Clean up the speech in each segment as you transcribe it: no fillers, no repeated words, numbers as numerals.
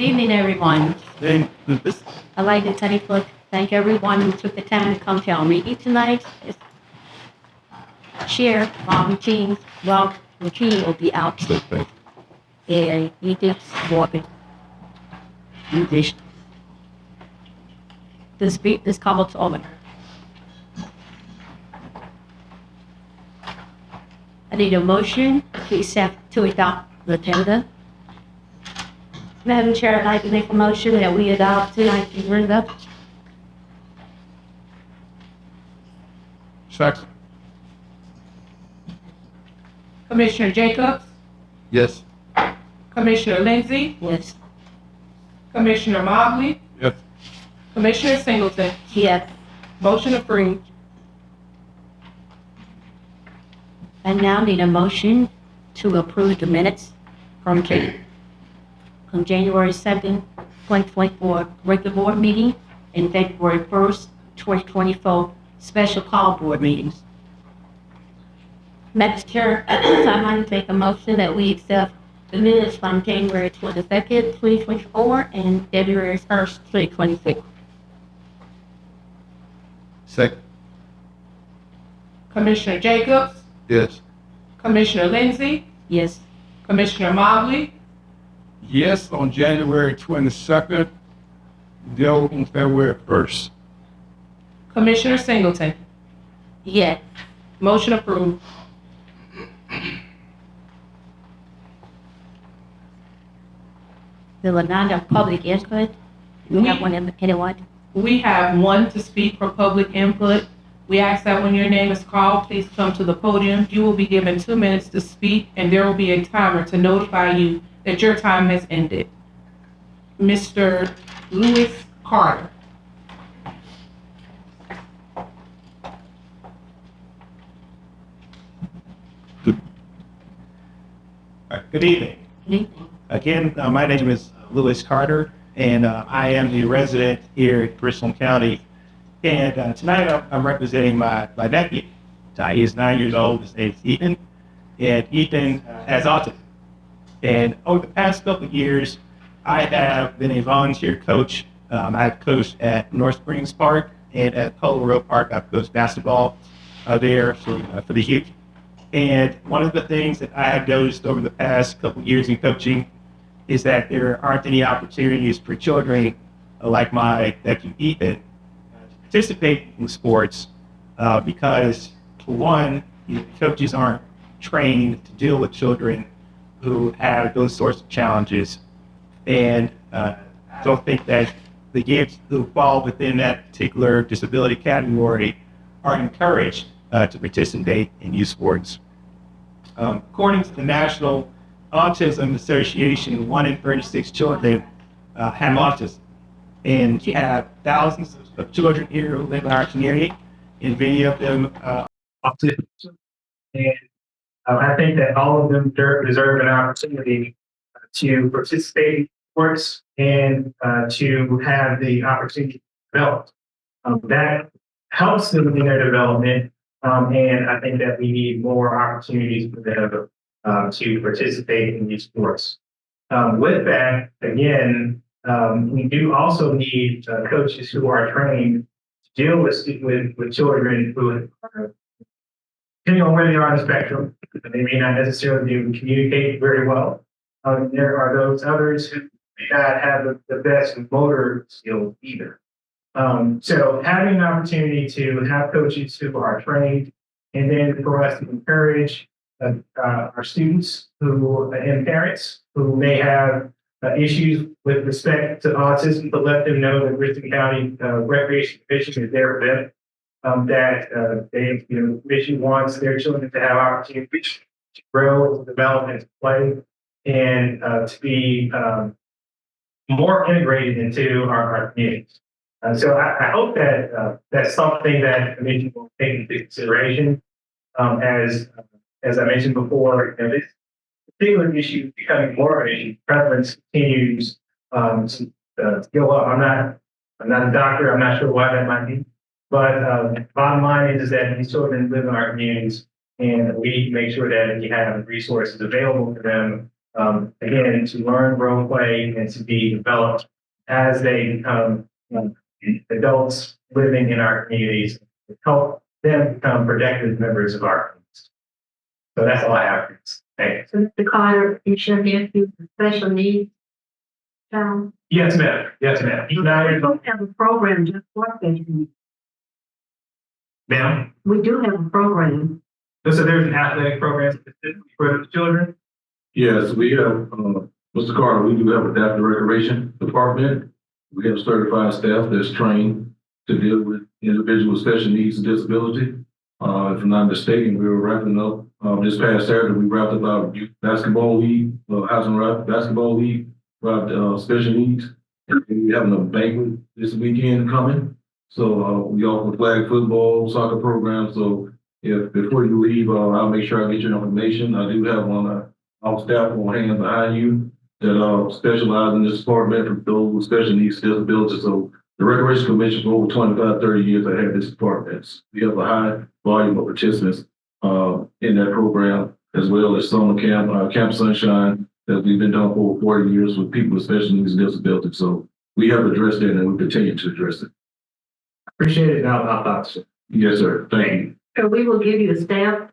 evening, everyone. Then I'd like to thank everyone who took the time to come to our meeting tonight. Chair, Bob Routine will be out. And he did walking. This comments over. I need a motion to adopt the agenda. Madam Chair, I'd like to make a motion that we adopt tonight's agenda. second. Commissioner Jacobs, Yes. Commissioner Lindsey, Yes. Commissioner Mobley, Yes. Commissioner Singleton. Yes. Motion approved. I now need a motion to approve the minutes from January 2nd, 2024 regular board meeting and February 1st, 2024 special call board meetings. Madam Chair, I'd like to make a motion that we accept the minutes from January 22nd, 2024 and February 1st, 2024. Second. Commissioner Jacobs, Yes. Commissioner Lindsey, Yes. Commissioner Mobley, Yes on January 22nd. No on February 1st. Commissioner Singleton. Yes. Motion approved. There were none of public input. You have anyone? We have one to speak for public input. We ask that when your name is called, please come to the podium. You will be given 2 minutes to speak, and there will be a timer to notify you that your time has ended. Mr. Lewis Carter. Good evening. Again, my name is Lewis Carter, and I am the resident here in Bristol County. And tonight I'm representing my nephew. He is 9 years old. His name is Ethan, and Ethan has autism. And over the past couple of years, I have been a volunteer coach. I've coached at North Springs Park and at Polo Road Park. I've coached basketball there for the youth. And one of the things that I have noticed over the past couple of years in coaching is that there aren't any opportunities for children like my nephew Ethan to participate in sports because, for one, coaches aren't trained to deal with children who have those sorts of challenges. And I don't think that the kids who fall within that particular disability category are encouraged to participate in youth sports. According to the National Autism Association, 1 in 36 children have autism. And we have thousands of children here who live in our community, and many of them autistic. And I think that all of them deserve an opportunity to participate in sports and to have the opportunity to develop. That helps them in their development, and I think that we need more opportunities for them to participate in these sports. With that, again, we do also need coaches who are trained to deal with children who are, depending on where they are on the spectrum, they may not necessarily be able to communicate very well. There are those others who may not have the best motor skills either. So having an opportunity to have coaches who are trained, and then for us to encourage our students and parents who may have issues with respect to autism, to let them know that Bristol County Recreation Commission is there for them. That Commission wants their children to have opportunities to grow, to develop, and to play, and to be more integrated into our communities. So I hope that that's something that the commission will take into consideration. As I mentioned before, this particular issue is becoming more of an issue. Prevalence continues to go up. I'm not a doctor. I'm not sure why that might be. But bottom line is that these children live in our communities, and we need to make sure that we have resources available for them again, to learn, grow, play, and to be developed as they become adults living in our communities, help them become productive members of our communities. So that's all I have for you. Thanks. So Mr. Carter, you should give you special needs. Child. Yes, ma'am. Yes, ma'am. We don't have a program just for special needs. Ma'am. We do have a program. So there's an athletic program specifically for the children. Yes, we have, Mr. Carter, we do have a adaptive recreation department. We have certified staff that's trained to deal with individuals with special needs and disability. If I'm not mistaken, we were wrapping up, this past Saturday, we wrapped up our youth basketball league, housing basketball league, special needs. And we're having a banquet this weekend coming. So, we offer flag football, soccer programs. So if, before you leave, I'll make sure I get your information. I do have one, our staff on hand behind you that specialize in this department for those with special needs, disabilities. So the Recreation Commission for over 25, 30 years, I had this department. We have a high volume of participants in that program, as well as summer camp, Camp Sunshine, that we've been doing for over 40 years with people with special needs and disabilities. So we have addressed it and we continue to address it. Appreciate it. Now, I'll talk to you. Yes, sir. Thank you. So we will give you a staff.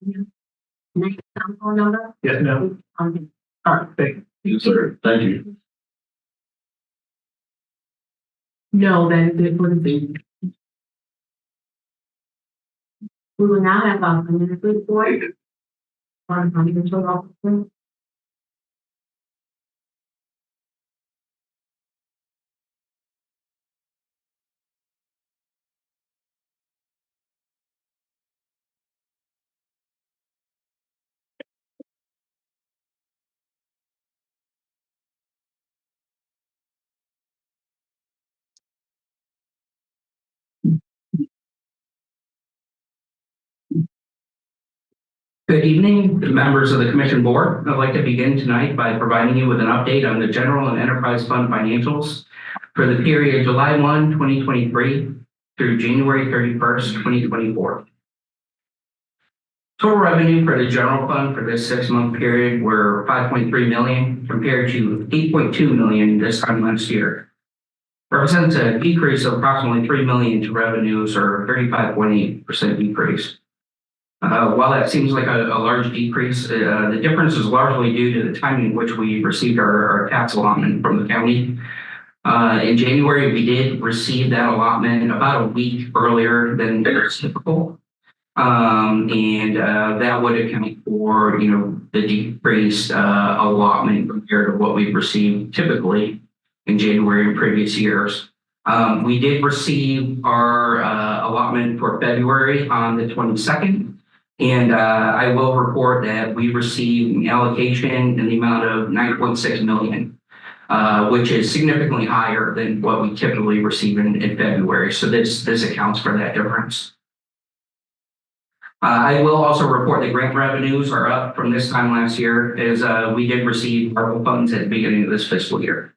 Next time, phone number. Yes, ma'am. All right. Thank you. Yes, sir. Thank you. No, that is it for the meeting. We will now have our community report. One financial officer. Good evening, members of the Commission Board. I'd like to begin tonight by providing you with an update on the General and Enterprise Fund financials for the period July 1, 2023 through January 31st, 2024. Total revenue for the General Fund for this 6-month period were $5.3 million compared to $8.2 million this time last year. Represents a decrease of approximately $3 million to revenues, or 35.8% decrease. While that seems like a large decrease, the difference is largely due to the timing in which we received our tax allotment from the county. In January, we did receive that allotment about a week earlier than typical. And that would account for, the decreased allotment compared to what we've received typically in January in previous years. We did receive our allotment for February on the 22nd. And I will report that we received an allocation in the amount of $9.6 million, which is significantly higher than what we typically receive in February. So this accounts for that difference. I will also report that grant revenues are up from this time last year, as we did receive ARPA funds at the beginning of this fiscal year.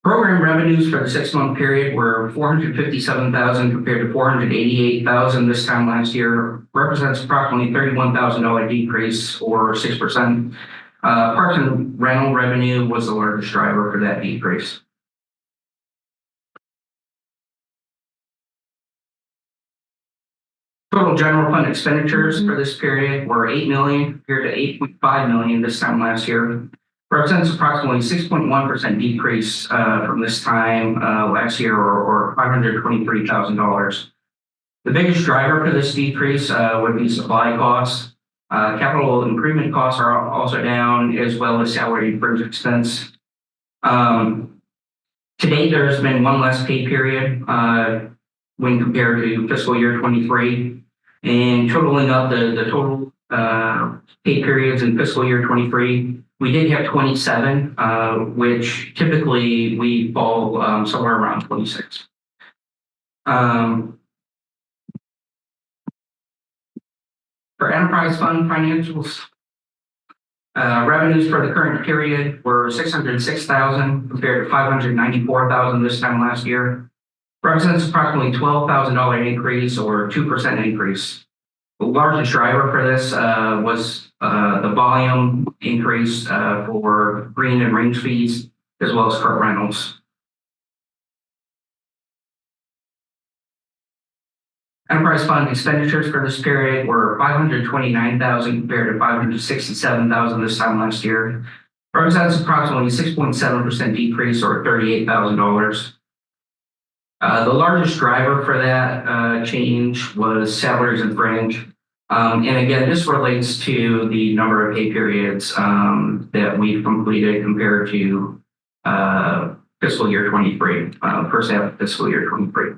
Program revenues for the 6-month period were $457,000 compared to $488,000 this time last year. Represents approximately $31,000 decrease, or 6%. Parks and rental revenue was the largest driver for that decrease. Total general fund expenditures for this period were $8 million compared to $8.5 million this time last year. Represents approximately 6.1% decrease from this time last year, or $523,000. The biggest driver for this decrease would be supply costs. Capital improvement costs are also down, as well as salary and fringe expense. To date, there has been one less pay period when compared to fiscal year 23, and totaling up the total pay periods in fiscal year 23. We did have 27, which typically we fall somewhere around 26. For enterprise fund financials, revenues for the current period were $606,000 compared to $594,000 this time last year. Represents approximately $12,000 increase, or 2% increase. The largest driver for this was the volume increase for green and range fees, as well as cart rentals. Enterprise fund expenditures for this period were $529,000 compared to $567,000 this time last year. Represents approximately 6.7% decrease or $38,000. The largest driver for that change was salaries and fringe. And again, this relates to the number of pay periods that we've completed compared to fiscal year 23, first half of fiscal year 23.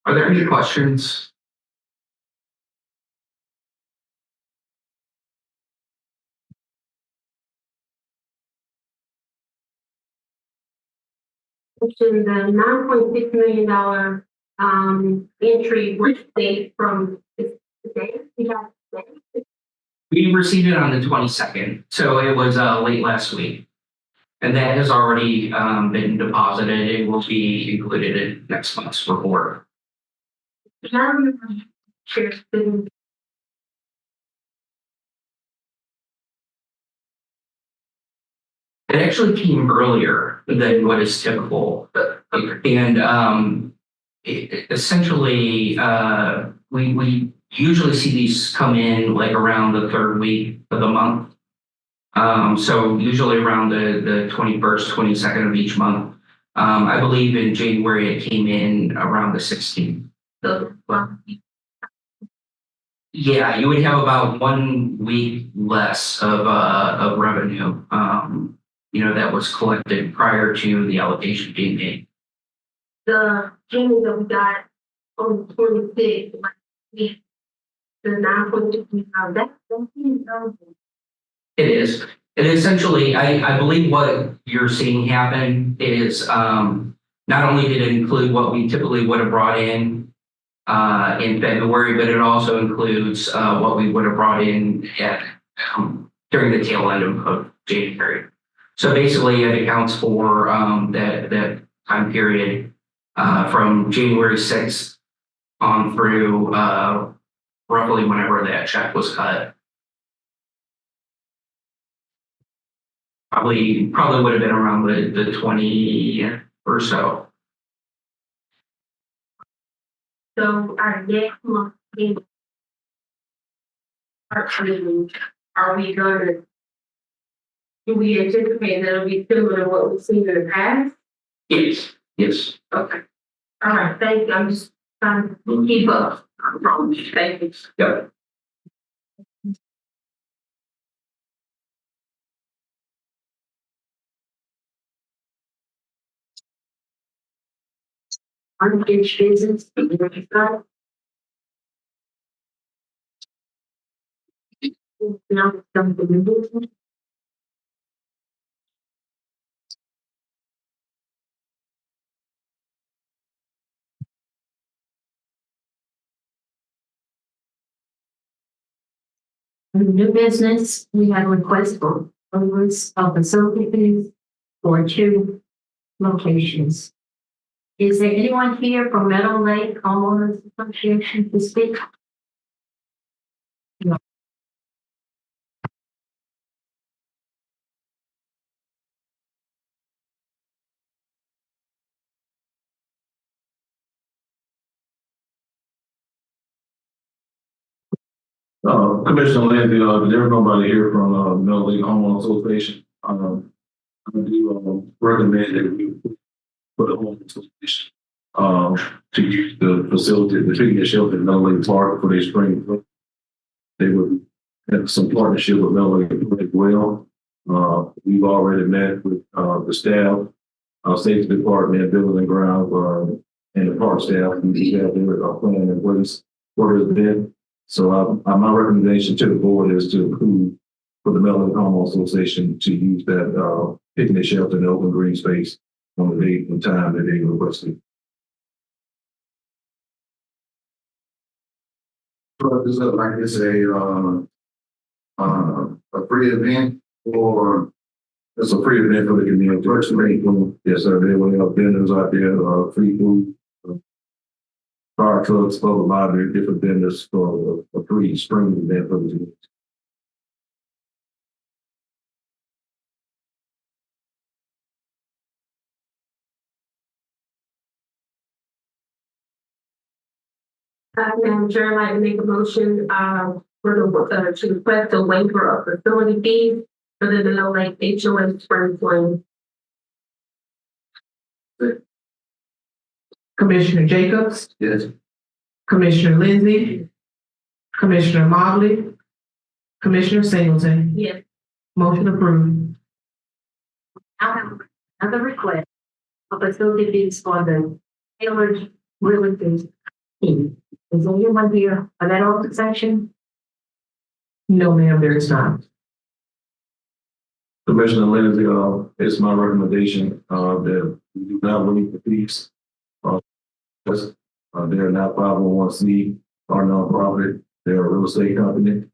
Are there any questions? Question, the $9.6 million entry was date from today. We got today. We received it on the 22nd, so it was late last week. And that has already been deposited. It will be included in next month's report. And I remember Chair's been It actually came earlier than what is typical. And essentially, we usually see these come in like around the third week of the month. So usually around the 21st, 22nd of each month. I believe in January it came in around the 16th. Yeah, you would have about 1 week less of revenue, that was collected prior to the allocation being made. the payment that we got on the 26th, like, the 9.2 million, that's huge. It is. And essentially, I believe what you're seeing happen is not only did it include what we typically would have brought in February, but it also includes what we would have brought in during the tail end of January. So basically, it accounts for that time period from January 6th on through roughly whenever that check was cut. Probably would have been around the 20 or so. So our next month payment, are we gonna, do we anticipate that it'll be similar to what we've seen in the past? Yes. Yes. Okay. All right, thank you. I'm just trying to keep up. Thank you. Yep. Unfinished business. Now it's done for the business. Under new business, we have a request for owners of facility fees for 2 locations. Is there anyone here from Meadow Lake Homeowners Association to speak? No. Commissioner Lindsay, there's nobody here from Middle Lake Homeowners Association. I do recommend that we put a home association to use the facility, the treatment shelter in Middle Lake Park for their spring. They would have some partnership with Middle Lake as well. We've already met with the staff, safety department, building and ground, and the park staff, and we have their plan in place for this event. So my recommendation to the board is to approve for the Middle Lake Homeowners Association to use that picnic shelter in the open green space on the date and time that they requested. This is like it's a free event, or it's a free event for the community. Yes, sir. They will have dinners out there, free food. fire trucks, public library, different vendors for a free spring event for the community. Madam Chair, I'd like to make a motion, to request a waiver of facility fees for the Middle Lake HOA Spring Fling. Commissioner Jacobs, Yes. Commissioner Lindsey, Commissioner Mobley, Commissioner Singleton. Yes. Motion approved. I have another request of facility fees for the Taylor Realty team. Is anyone here on that open section? No, ma'am, there is not. Commissioner Lindsay, it's my recommendation, that we do not waive the fees. They're not 501c or nonprofit, they're a real estate company.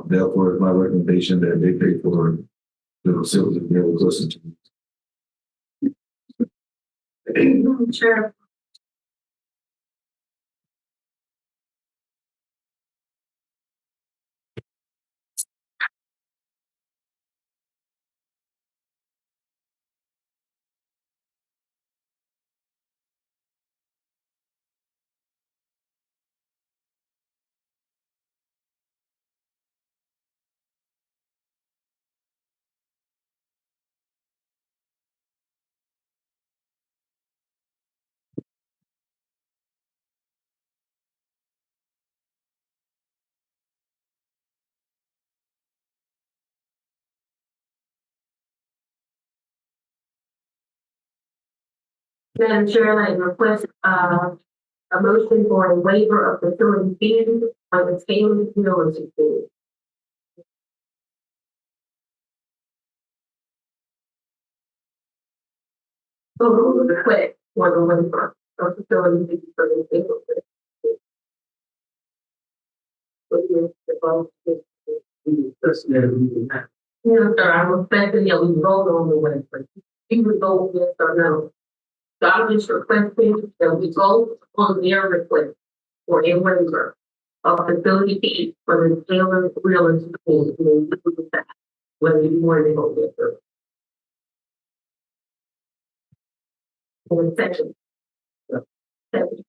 Therefore, it's my recommendation that they pay for the facility they're listening to. Sure. Madam Chair, I request a motion for a waiver of facility fees on the Taylor Realty fee. So who would request for the waiver of facility fees for the Taylor Realty? No, sir, I'm expecting that we vote on the waiver. You would vote yes or no. So I'm just requesting that we vote on their request for a waiver of facility fees for the Taylor Realty fee. Whether you want to go yes or no. In section. Second.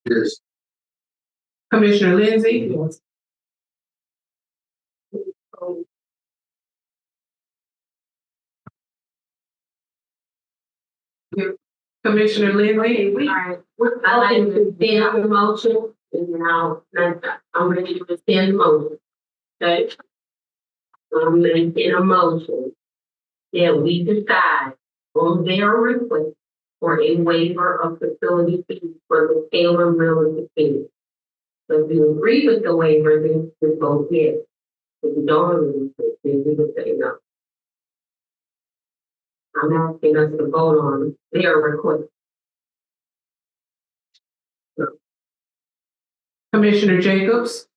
Yes. Commissioner Lindsey, Yes. Commissioner Lindsey, I like to extend the motion, and now I'm ready to extend the motion. Okay? I'm making a motion that we decide on their request for a waiver of facility fees for the Taylor Realty fee. So if you agree with the waiver, then we vote yes. If you don't agree with it, then we would say no. I'm asking us to vote on their request. Commissioner Jacobs,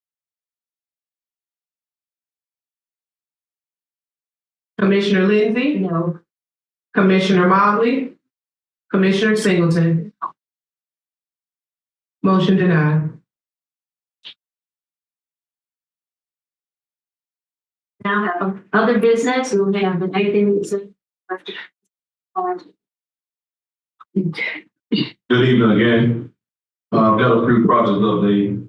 Commissioner Lindsey, No. Commissioner Mobley, Commissioner Singleton. Motion denied. Now have other business, we have the anything. Good evening again. Got a few projects update.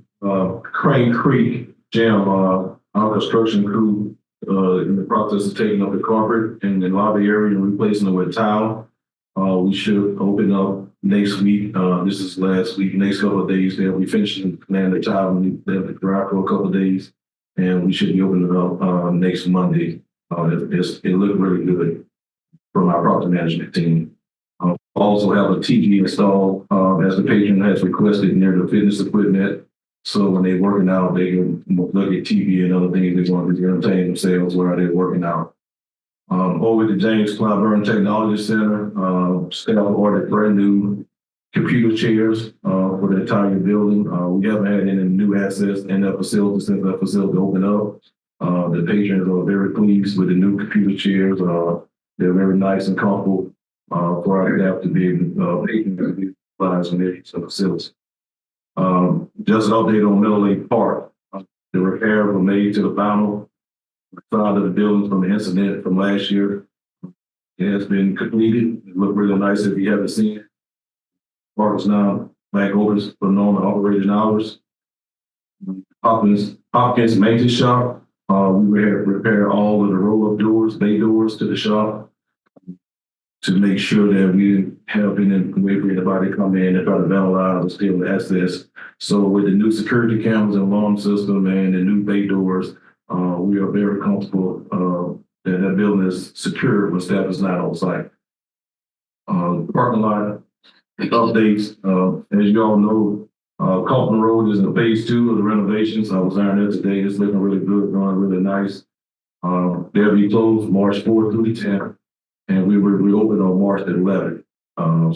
Crane Creek Gym, our construction crew, in the process of taking up the carpet in the lobby area and replacing it with tile. We should open up next week. This is last week, next couple of days. They'll be finishing laying the tile and they'll be dry for a couple of days. And we should be opening it up, next Monday. It looked really good from our property management team. Also have a TV installed, as the patron has requested near the fitness equipment. So when they're working out, they can look at TV and other things they want to entertain themselves while they're working out. Over at the James Clyburn Technology Center, staff ordered brand new computer chairs, for the entire building. We haven't had any new access in that facility since that facility opened up. The patrons are very pleased with the new computer chairs. They're very nice and comfortable, for our staff to be able, to utilize in their facilities. Just an update on Middle Lake Park. The repairs were made to the final side of the building from the incident from last year. It has been completed. It looked really nice if you haven't seen it. Park is now back open for normal operating hours. Hopkins maintenance shop. We repair all of the roll-up doors, bay doors to the shop to make sure that we didn't have any way for anybody to come in and try to vandalize or steal access. So with the new security cameras and alarm system and the new bay doors, we are very comfortable that that building is secure when staff is not on site. Parking lot updates. As you all know, Kaufman Road is in phase 2 of the renovations. I was down there today. It's looking really good, going really nice. They'll be closed March 4th through the 10th, and we will reopen on March 11th.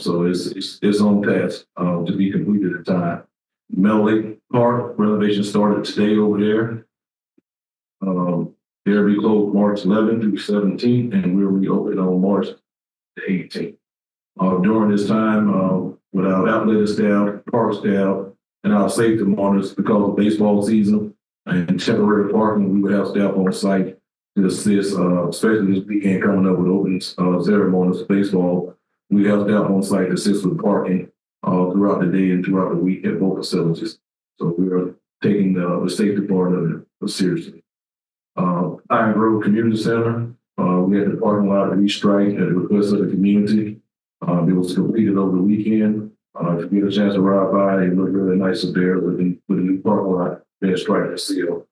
So it's on task to be completed in time. Middle Lake Park renovation started today over there. They'll be closed March 11th through 17th, and we'll reopen on March 18th. During this time, with our athletic staff, park staff, and our safety monitors, because of baseball season and temporary parking, we would have staff on site to assist, especially this weekend coming up with open ceremonies, baseball. We have staff on site to assist with parking throughout the day and throughout the week at both facilities. So we are taking the safety part of it seriously. Iron Grove Community Center, we had the parking lot restriped at the request of the community. It was completed over the weekend. If you get a chance to ride by, it looked really nice up there with the new parking lot being striped and sealed.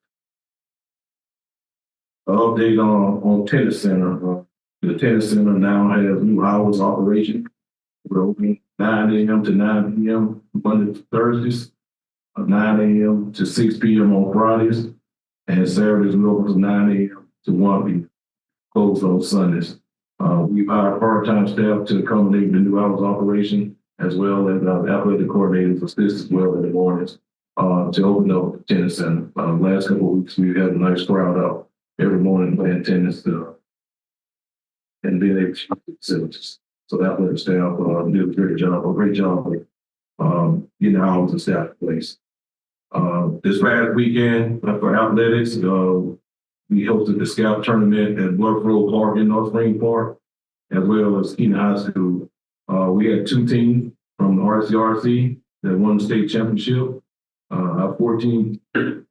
An update on Tennis Center. The Tennis Center now has new hours of operation. We're open 9 a.m. to 9 p.m. Monday to Thursdays, 9 a.m. to 6 p.m. on Fridays, and Saturdays we open from 9 a.m. to 1 p.m. Closed on Sundays. We've hired part-time staff to accommodate the new hours of operation, as well as athletic coordinators assist as well in the mornings to open up the tennis center. Last couple of weeks, we've had a nice crowd out every morning playing tennis and being able to use the facilities. So the athletic staff did a great job of getting hours of staff in place. This past weekend for athletics, we hosted the scout tournament at Bluffrow Park in North Spring Park, as well as Keenan High School. We had 2 teams from the RCRC that won the state championship. Our 14 U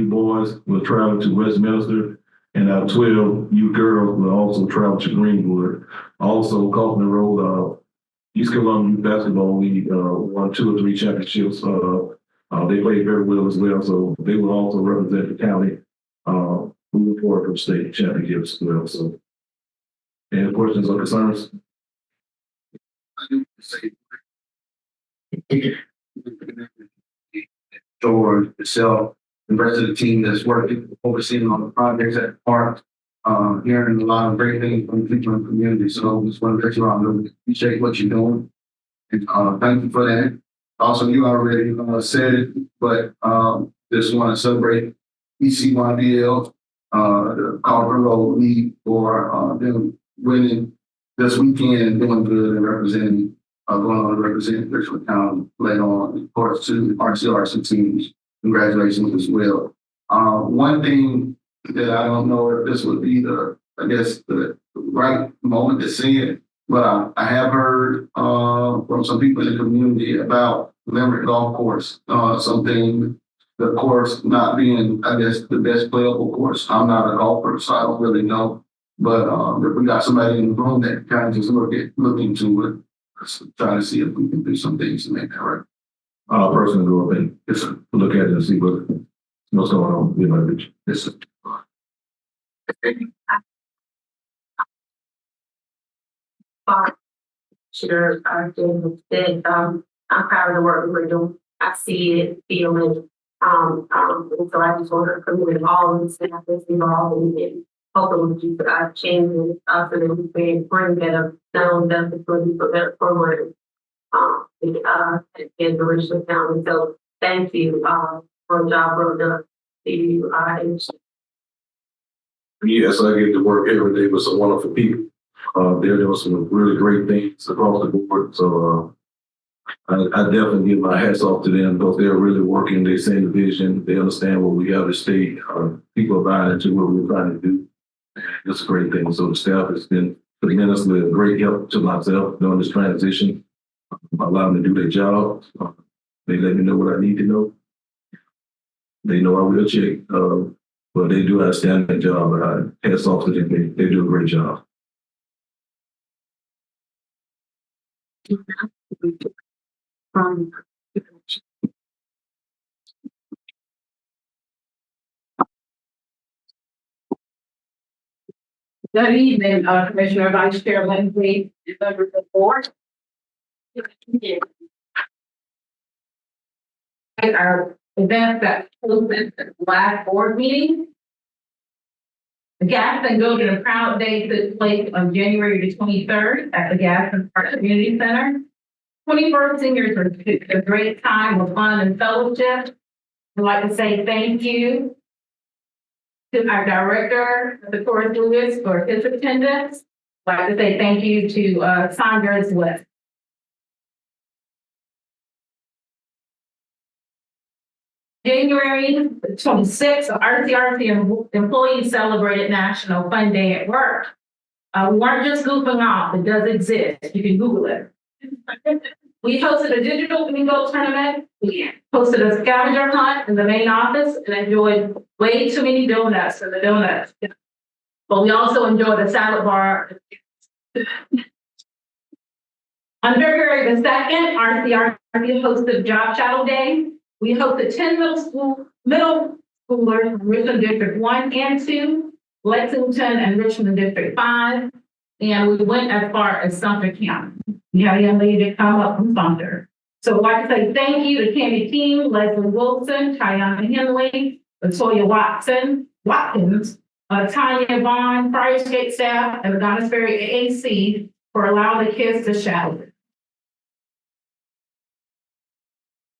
boys will travel to Westminster, and our 12 U girls will also travel to Greenwood. Also, Kaufman Road, East Columbia Youth Basketball League won 2 or 3 championships. They played very well as well, so they will also represent the county moving forward for state championships as well. So, any questions or concerns? I do say George, myself, the rest of the team that's working, focusing on the projects at the park, hearing a lot of great things from the people in the community. So just want to let you all know, appreciate what you're doing. And thank you for that. Also, you already said it, but just want to celebrate EC1BL, the Kaufman Road League for them winning this weekend and doing good and representing, going on to represent Richland County, led on, of course, to RCRC teams. Congratulations as well. One thing that I don't know if this would be the right moment to say it, but I have heard from some people in the community about Limerick Golf Course, something, the course not being, I guess, the best playable course. I'm not a golfer, so I don't really know. But if we got somebody in the room that kind of just look into it, try to see if we can do some things to make that right. Personally go up and just look at it and see what's going on with my beach. Sure, I'm proud of the work we're doing. I see it, feel it. And so I just want to commend all of the staff that's involved in hoping you could change and also that we can bring better sound that facility for better programs. In the Richland County. So thank you, for the job well done. Yes, I get to work every day with some wonderful people. They're doing some really great things across the board. So I definitely give my hats off to them because they're really working. They see the vision. They understand what we have to state. People are buying into what we're trying to do. It's a great thing. So the staff has been tremendously a great help to myself during this transition. Allow them to do their job. They let me know what I need to know. They know I will check. But they do outstanding their job. Hats off to them. They do a great job. Good evening, Commissioner Vice Chair Lindsay, members of the board. Our event that hosted the last board meeting. The Gaston Golden and Proud Day took place on January the 23rd at the Gaston Park Community Center. 21st seniors were a great time of fun and fellowship. I'd like to say thank you to our director, Mr. Corey Lewis, for his attendance. I'd like to say thank you to Sandra as well. January 26th, RCRC employees celebrated National Fun Day at Work. We weren't just goofing off, it does exist. You can Google it. We hosted a digital bingo tournament. We hosted a scavenger hunt in the main office and enjoyed way too many donuts for the donuts. But we also enjoyed a salad bar. On February the 2nd, RCRC hosted Job Shadow Day. We hosted 10 middle schoolers from Richmond District 1 and 2, Lexington and Richmond District 5, and we went as far as Sumter County. We had a young lady come up from Sumter. So I'd like to say thank you to Candy King, Leslie Wilson, Tiana Henley, Latoya Watkins, Tanya Vaughn, Fire Escape staff, and the Donis Ferry AAC for allowing the kids to shadow.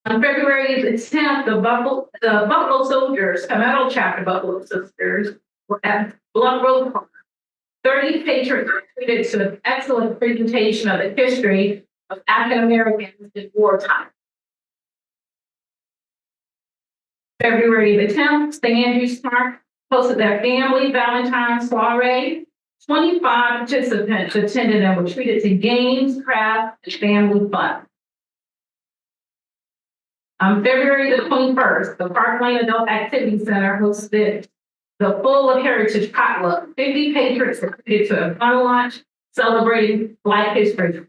On February the 10th, the Buffalo Soldiers, Palmetto Chapter Buffalo Sisters, were at Blunt Road Park. 30 patrons were treated to an excellent presentation of the history of African Americans in wartime. February the 10th, St. Andrews Park hosted their family Valentine's soiree. 25 participants attended and were treated to games, crafts, and family fun. On February the 21st, the Park Lane Adult Activity Center hosted the Full of Heritage Potluck. 50 patrons were treated to a fun lunch celebrating Black History.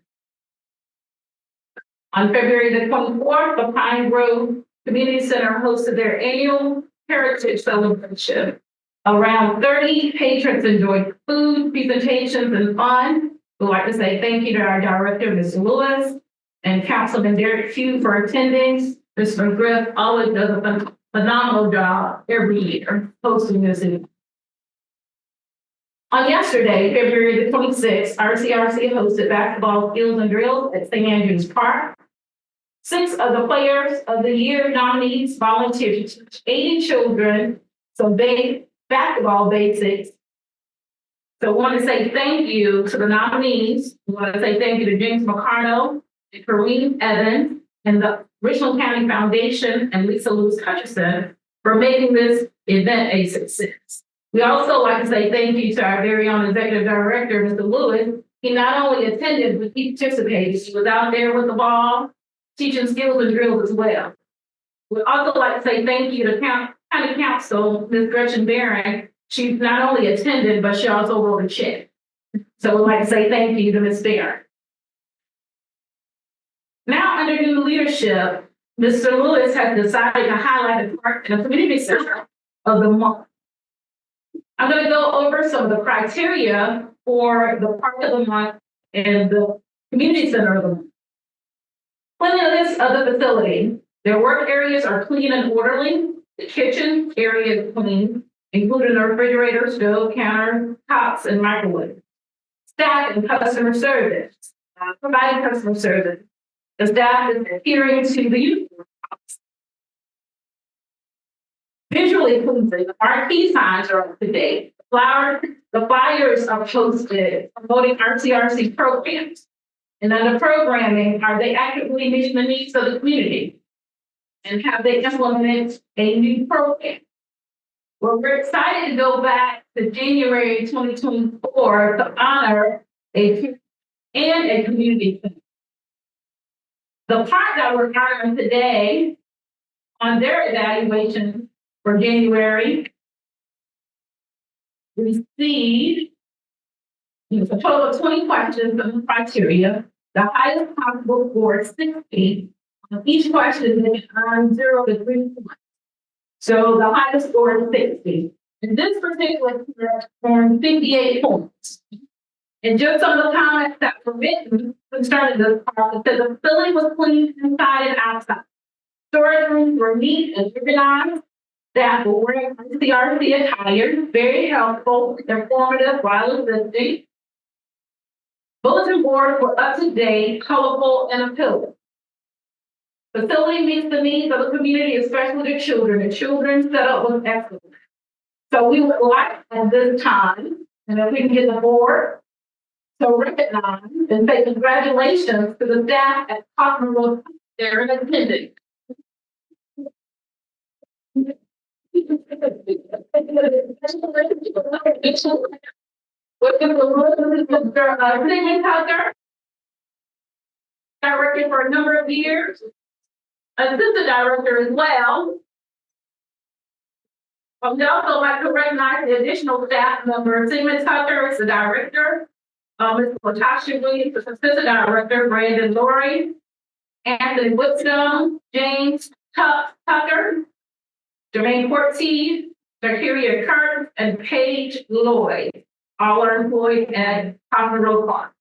On February the 24th, the Pine Grove Community Center hosted their annual Heritage Celebration. Around 30 patrons enjoyed food, presentations, and fun. We'd like to say thank you to our director, Mr. Lewis, and Councilman Derek Pugh for attending. Mr. McGriff always does a phenomenal job every year hosting this event. On yesterday, February the 26th, RCRC hosted basketball skills and drills at St. Andrews Park. 6 of the Players of the Year nominees volunteered to teach 80 children some basketball basics. So I want to say thank you to the nominees. I want to say thank you to James McCarno and Kareem Evans and the Richland County Foundation and Lisa Lewis Hutchison for making this event a success. We also like to say thank you to our very own executive director, Mr. Lewis. He not only attended, but he participated. He was out there with the ball, teaching skills and drills as well. We'd also like to say thank you to County Council, Ms. Gretchen Barron. She not only attended, but she also wrote a check. So we'd like to say thank you to Ms. Barron. Now, under new leadership, Mr. Lewis has decided to highlight the park and the community center of the month. I'm going to go over some of the criteria for the park of the month and the community center of the month. Cleanliness of the facility. Their work areas are clean and orderly. The kitchen area is clean. including a refrigerator, stove, countertops, and microwave. Staff and customer service, providing customer service. The staff is adhering to the uniform. Visually pleasing, the marquee signs are up to date. The flyers are posted promoting RCRC programs. And under programming, are they actively meeting the needs of the community? And have they implemented a new program? Well, we're excited to go back to January 2024 to honor a community center. The part that we're honoring today on their evaluation for January received a total of 20 questions on the criteria. The highest possible score is 60. On each question, they earn 0 to 3 points. So the highest score is 60. In this particular year, earned 58 points. And just some of the comments that were written concerning this part, it said the facility was clean inside and outside. Storage rooms were neat and organized. Staff were wearing CRC attire, very helpful, informative while assisting. Bulletin boards were up to date, colorful, and appealing. Facility meets the needs of the community, especially the children. The children's setup was excellent. So we would like at this time, and if we can get the board to recognize and say congratulations to the staff at Kaufman Road. They're in attendance. Cleveland Tucker, director for a number of years, assistant director as well. I would also like to recognize the additional staff member. Seaman Tucker is the director. Ms. Latasha Williams is assistant director. Brandon Laurie, Anthony Woodstone, James Tucker, Jermaine Porteed, Zakiria Curtis, and Paige Lloyd. All are employed at Kaufman Road Park.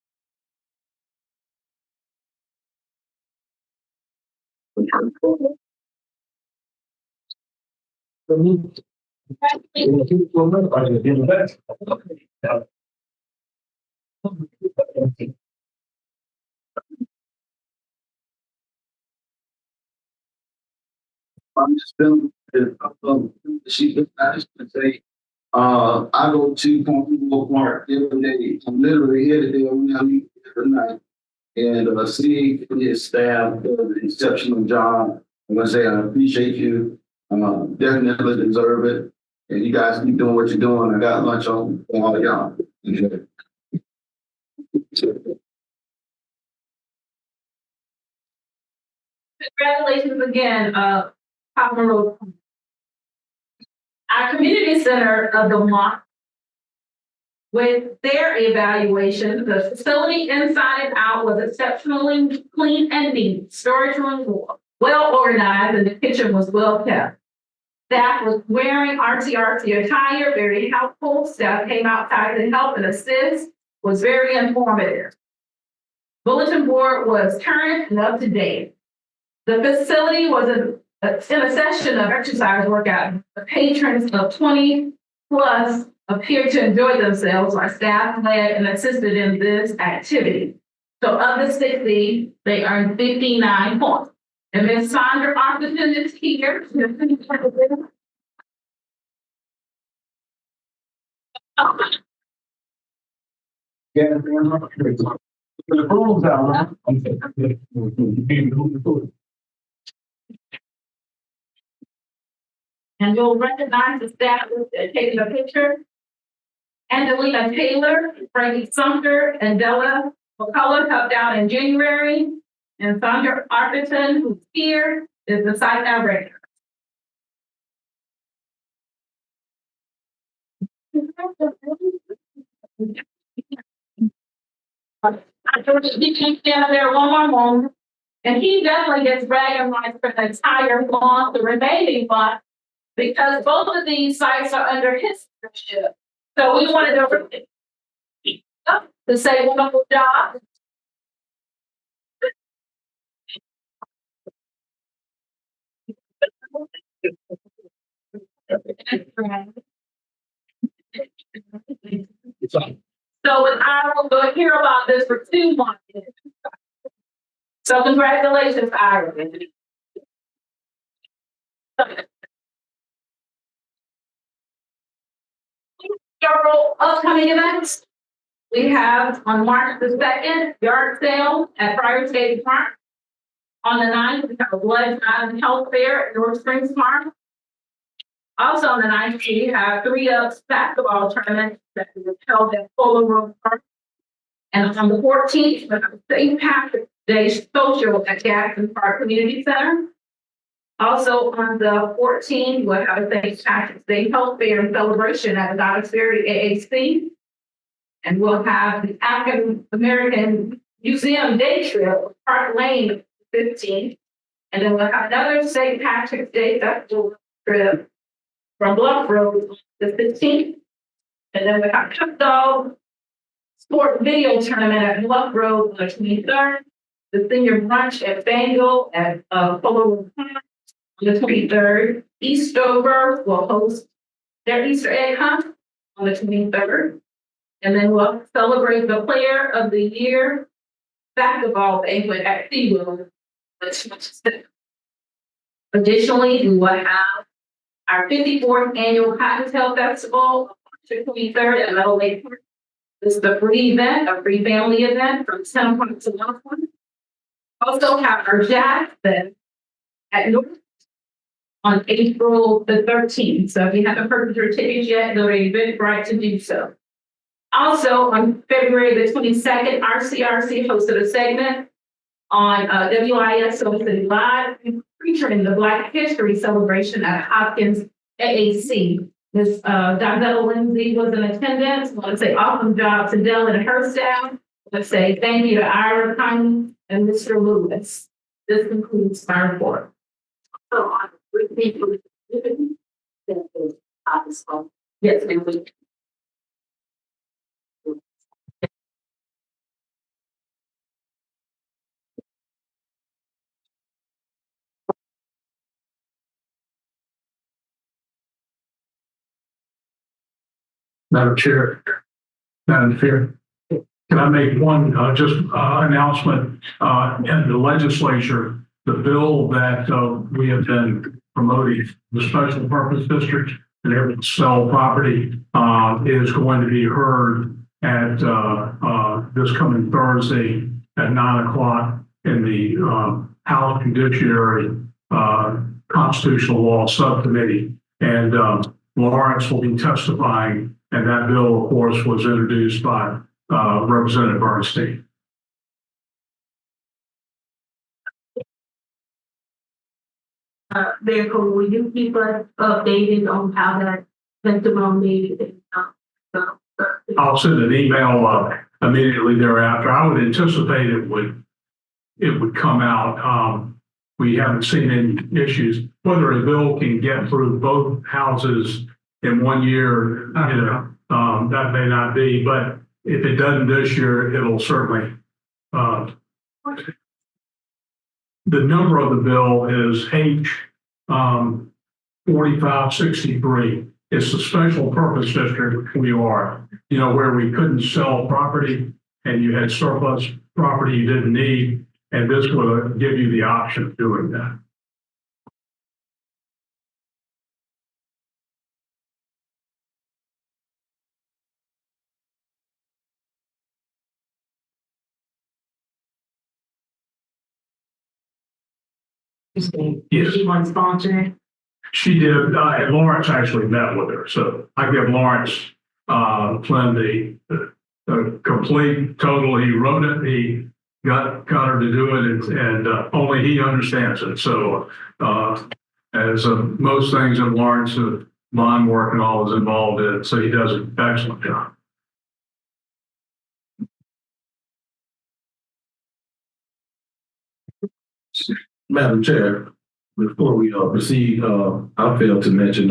I'm just feeling, she, I just would say, I go to Kaufman Park every day. I'm literally here today, I'm gonna leave every night. And seeing his staff does an exceptional job. I'm gonna say I appreciate you. Definitely deserve it. And you guys keep doing what you're doing. I got lunch on all of y'all. Enjoy. Congratulations again, Kaufman Road. Our community center of the month, with their evaluation, the facility inside and out was exceptionally clean and neat. Storage rooms were well organized and the kitchen was well kept. Staff was wearing RCRC attire, very helpful. Staff came outside to help and assist, was very informative. Bulletin board was current and up to date. The facility was in a session of exercise workout. The patrons of 20 plus appeared to enjoy themselves. Our staff led and assisted in this activity. So of the 60, they earned 59 points. And Ms. Sandra Arthurton is here. And you'll recognize the staff taking a picture. Angelina Taylor, Frankie Sumter, and Della McCullough helped out in January. And Sandra Arthurton, who's here, is the site director. He can stand there one more moment. And he definitely gets bragging rights for the entire month, the remaining month, because both of these sites are under his leadership. So we wanted to say wonderful job. So with Ira, we'll hear about this for 2 months. So congratulations, Ira. Several upcoming events. We have on March the 2nd, yard sale at Prior State Park. On the 9th, we have a blood drive and health fair at North Springs Park. Also on the 9th, we have 3-ups basketball tournament that will be held at Polo Road Park. And on the 14th, we have a St. Patrick's Day social at Jackson Park Community Center. Also on the 14th, we'll have a St. Patrick's Day health fair and celebration at Adonis Ferry AAC. And we'll have the African American Museum Day Trip, Park Lane, 15th. And then we'll have another St. Patrick's Day festival trip from Bluff Road, the 15th. And then we have Chuck Dog Sport Video Tournament at Bluff Road on the 23rd. The senior brunch at Bangle at Polo Road Park on the 23rd. Eastover will host their Easter egg hunt on the 23rd. And then we'll celebrate the Player of the Year basketball banquet at SeaWorld on the 26th. Additionally, we will have our 54th annual Cottontail Festival on the 23rd at Meadow Lake Park. This is a free event, a free family event from 10 o'clock to 1 o'clock. Also have our Jazz Fest at North on April the 13th. So if you haven't purchased your tickets yet, go to Eventbrite to do so. Also on February the 22nd, RCRC hosted a segment on WIS Soul City Live featuring the Black History Celebration at Hopkins AAC. Ms. Donzetta Lindsay was in attendance. I want to say awesome job to Dell and her staff. Let's say thank you to Ira Connie and Mr. Lewis. This concludes my report. So on repeat with yes, ma'am. Madam Chair, Madam Chair, can I make one announcement in the legislature? The bill that we have been promoting, the special purpose district and able to sell property, is going to be heard at this coming Thursday at 9 o'clock in the House Judiciary Constitutional Law Subcommittee, and Lawrence will be testifying. And that bill, of course, was introduced by Representative Bernstein. Therefore, will you keep us updated on how that testimony is? I'll send an email immediately thereafter. I would anticipate it would come out. We haven't seen any issues. Whether a bill can get through both houses in 1 year, that may not be, but if it doesn't this year, it'll certainly. The number of the bill is H 4563. It's the special purpose district we are, where we couldn't sell property and you had surplus property you didn't need, and this will give you the option of doing that. Yes. She wants sponsoring. She did, and Lawrence actually met with her. So I give Lawrence Flynn the complete total. He wrote it. He got her to do it, and only he understands it. So as most things that Lawrence, line work and all is involved in, so he does an excellent job. Madam Chair, before we proceed, I failed to mention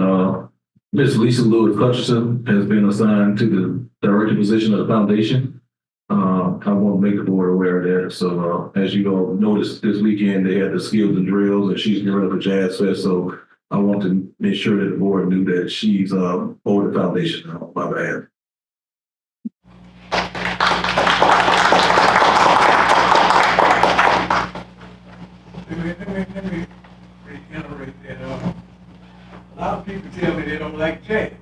Ms. Lisa Lewis Hutchinson has been assigned to the director position of the foundation. I want to make the board aware of that. So as you all noticed this weekend, they had the skills and drills, and she's getting ready for Jazz Fest. So I want to make sure that the board knew that she's over the foundation on my behalf. Let me reiterate that, a lot of people tell me they don't like jazz.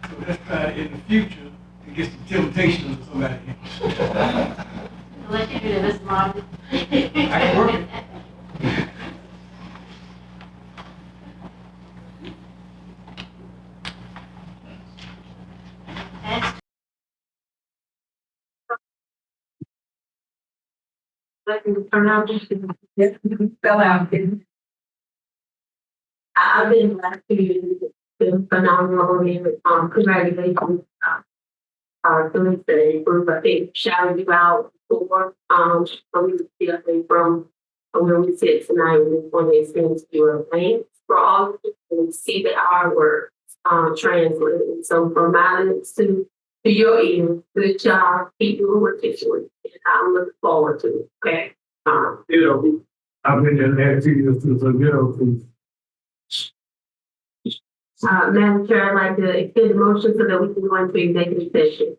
So let's try it in the future to get some temptations of somebody. Let you do this, Mom. I can work it. Let me turn out. Spell out. I've been glad to you. Been phenomenal. Congratulations. Thursday group, I think, shouted you out before, so we definitely from where we sit tonight, we just want to extend to you a thanks for all of you and see the artwork, translated. So from my lips to your ears, good job, keep doing what you're doing, and I'm looking forward to it, okay? I've been in that video since a girl. Madam Chair, I'd like to extend the motion so that we can go into executive session.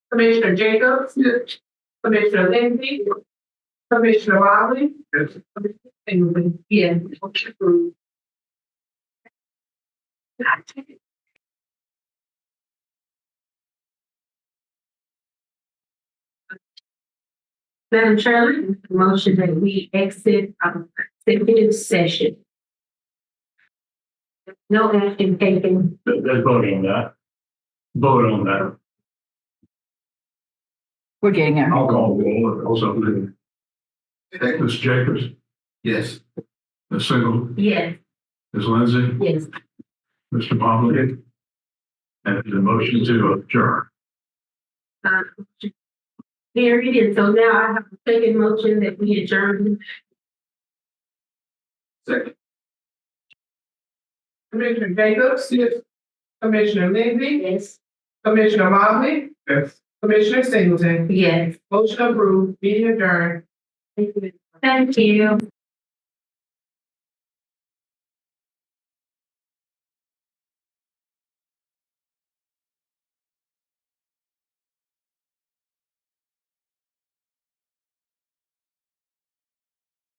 Commissioner Jacobs? Yes. Commissioner Lindsey? Commissioner Wiley? Yes. Yes. Madam Chair, motion that we exit executive session. No action taken. Let's vote on that. Vote on that. We're getting there. I'll call the roll. Also, Ms. Jacobs, Yes. Ms. Single, Yes. Ms. Lindsay, Yes. Mr. Popley, and the motion to adjourn. Period. And so now I have a second motion that we adjourn. Second. Commissioner Jacobs? Yes. Commissioner Lindsey? Yes. Commissioner Wiley? Yes. Commissioner Singleton? Yes. Motion approved, meeting adjourned. Thank you.